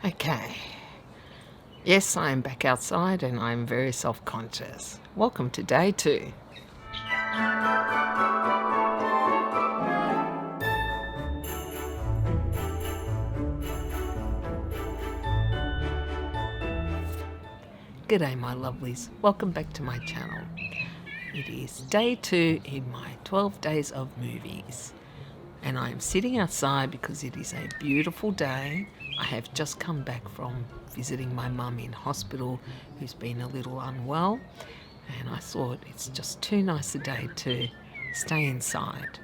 Okay. Yes, I am back outside and I am very self-conscious. Welcome to day 2. G'day my lovelies, welcome back to my channel. It is day 2 in my 12 days of movies. And I am sitting outside because it is a beautiful day. I have just come back from visiting my mum in hospital who's been a little unwell. And I thought it's just too nice a day to stay inside.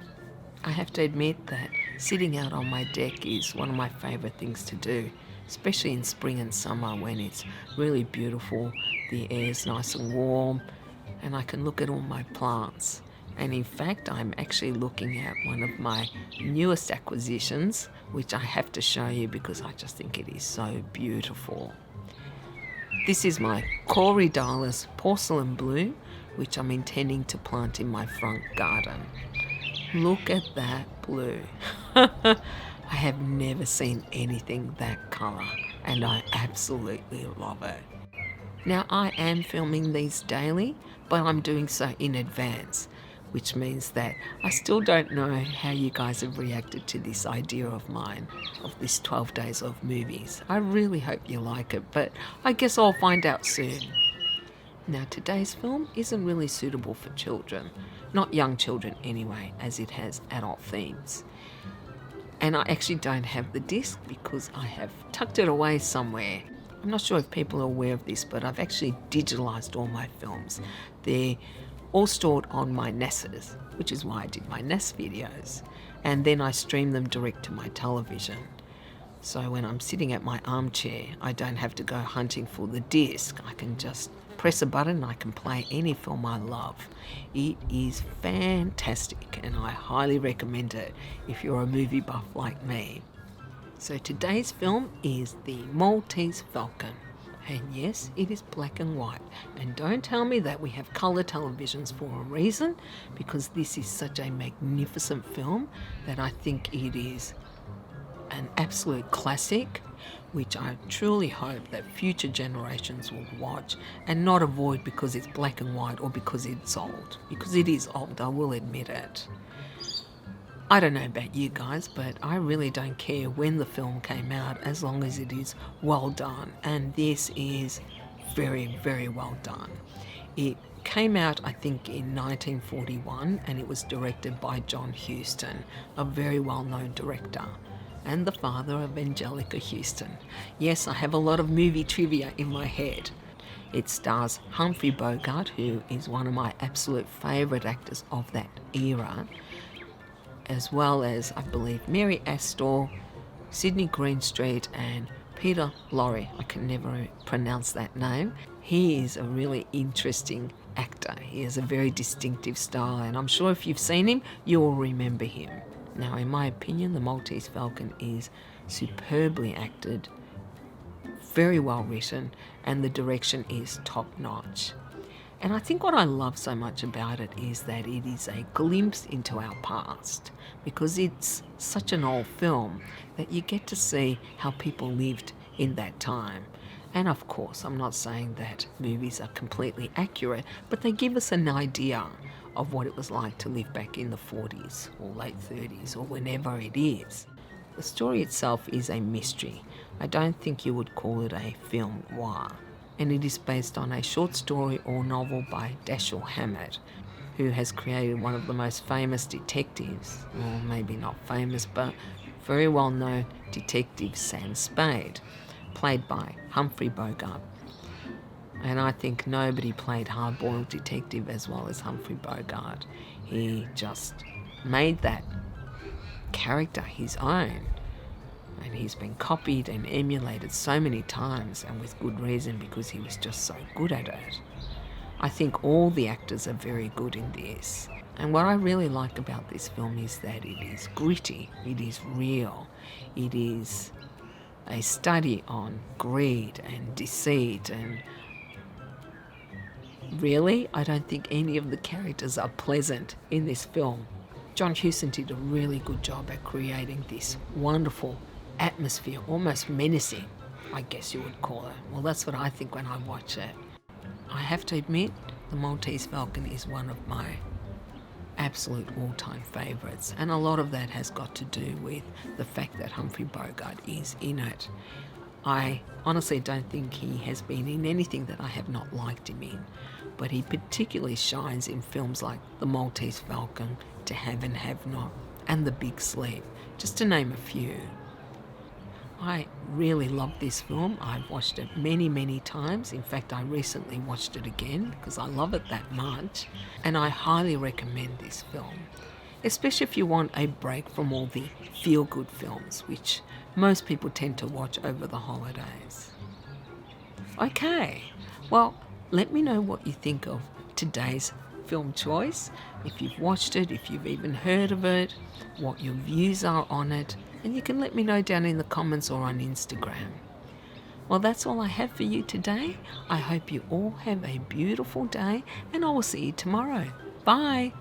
I have to admit that sitting out on my deck is one of my favourite things to do, especially in spring and summer when it's really beautiful, the air's nice and warm, and I can look at all my plants. And in fact, I'm actually looking at one of my newest acquisitions, which I have to show you because I just think it is so beautiful. This is my Corydalis porcelain blue, which I'm intending to plant in my front garden. Look at that blue. I have never seen anything that colour, and I absolutely love it. Now, I am filming these daily, but I'm doing so in advance, which means that I still don't know how you guys have reacted to this idea of mine, of this 12 days of movies. I really hope you like it, but I guess I'll find out soon. Now, today's film isn't really suitable for children, not young children anyway, as it has adult themes. And I actually don't have the disc because I have tucked it away somewhere. I'm not sure if people are aware of this, but I've actually digitalised all my films. They're all stored on my NASs, which is why I did my NAS videos. And then I stream them direct to my television. So when I'm sitting at my armchair, I don't have to go hunting for the disc. I can just press a button and I can play any film I love. It is fantastic and I highly recommend it if you're a movie buff like me. So today's film is The Maltese Falcon. And yes, it is black and white. And don't tell me that we have colour televisions for a reason, because this is such a magnificent film that I think it is an absolute classic, which I truly hope that future generations will watch and not avoid because it's black and white or because it's old. Because it is old, I will admit it. I don't know about you guys, but I really don't care when the film came out as long as it is well done. And this is very, very well done. It came out, I think, in 1941 and it was directed by John Huston, a very well-known director, and the father of Anjelica Huston. Yes, I have a lot of movie trivia in my head. It stars Humphrey Bogart, who is one of my absolute favourite actors of that era, as well as, I believe, Mary Astor, Sidney Greenstreet and Peter Lorre. I can never pronounce that name. He is a really interesting actor. He has a very distinctive style and I'm sure if you've seen him, you will remember him. Now, in my opinion, The Maltese Falcon is superbly acted, very well written, and the direction is top-notch. And I think what I love so much about it is that it is a glimpse into our past, because it's such an old film that you get to see how people lived in that time. And of course, I'm not saying that movies are completely accurate, but they give us an idea of what it was like to live back in the 40s or late 30s or whenever it is. The story itself is a mystery. I don't think you would call it a film noir. And it is based on a short story or novel by Dashiell Hammett, who has created one of the most famous detectives, or maybe not famous, but very well known detective, Sam Spade, played by Humphrey Bogart. And I think nobody played hard-boiled detective as well as Humphrey Bogart. He just made that character his own. And he's been copied and emulated so many times, and with good reason, because he was just so good at it. I think all the actors are very good in this. And what I really like about this film is that it is gritty, it is real, it is a study on greed and deceit, and really, I don't think any of the characters are pleasant in this film. John Huston did a really good job at creating this wonderful atmosphere, almost menacing. I guess you would call it. Well, that's what I think when I watch it. I have to admit, The Maltese Falcon is one of my absolute all-time favourites, and a lot of that has got to do with the fact that Humphrey Bogart is in it. I honestly don't think he has been in anything that I have not liked him in, but he particularly shines in films like The Maltese Falcon, To Have and Have Not, and The Big Sleep, just to name a few. I really love this film. I've watched it many, many times. In fact, I recently watched it again because I love it that much, and I highly recommend this film, especially if you want a break from all the feel-good films, which most people tend to watch over the holidays. Okay, well, let me know what you think of today's film choice, if you've watched it, if you've even heard of it, what your views are on it, and you can let me know down in the comments or on Instagram. Well, that's all I have for you today. I hope you all have a beautiful day, and I will see you tomorrow. Bye.